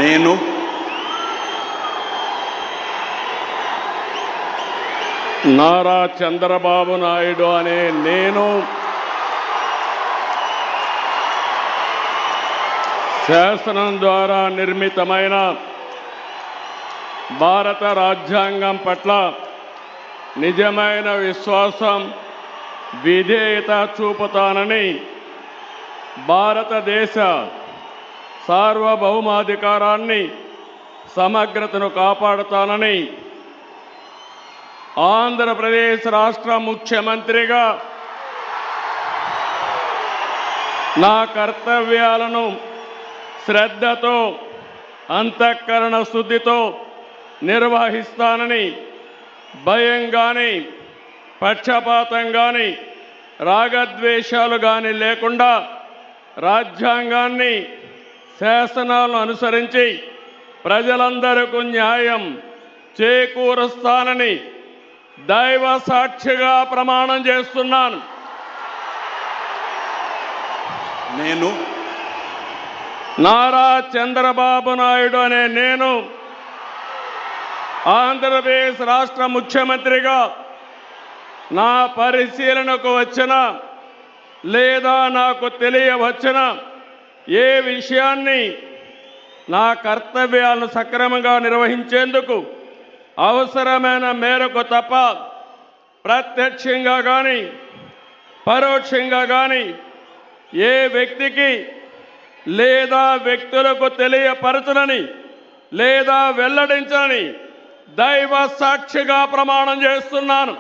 నేను నారా చంద్రబాబు నాయుడు అనే నేను శాసనం ద్వారా నిర్మితమైన భారత రాజ్యాంగం పట్ల నిజమైన విశ్వాసం, విధేయత చూపుతానని, భారతదేశ సార్వభౌమాధికారాన్ని, సమగ్రతను కాపాడుతానని ఆంధ్రప్రదేశ్ రాష్ట్ర ముఖ్యమంత్రిగా నా కర్తవ్యాలను శ్రద్ధతో, అంతఃకరణ శుద్ధితో నిర్వహిస్తానని, భయం కానీ, పక్షపాతం కానీ, రాగద్వేషాలు కానీ లేకుండా రాజ్యాంగాన్ని, శాసనాలను అనుసరించి ప్రజలందరికీ న్యాయం చేకూరుస్తానని దైవ సాక్షిగా ప్రమాణం చేస్తున్నాను. నేను నారా చంద్రబాబు నాయుడు అనే నేను ఆంధ్రప్రదేశ్ రాష్ట్ర ముఖ్యమంత్రిగా నా పరిశీలనకు వచ్చిన లేదా నాకు తెలియవచ్చిన ఏ విషయాన్ని నా కర్తవ్యాలను సక్రమంగా నిర్వహించేందుకు అవసరమైన మేరకు తప్ప ప్రత్యక్షంగా కానీ పరోక్షంగా కానీ ఏ వ్యక్తికి లేదా వ్యక్తులకు తెలియపరచనని లేదా వెల్లడించని దైవ సాక్షిగా ప్రమాణం చేస్తున్నాను.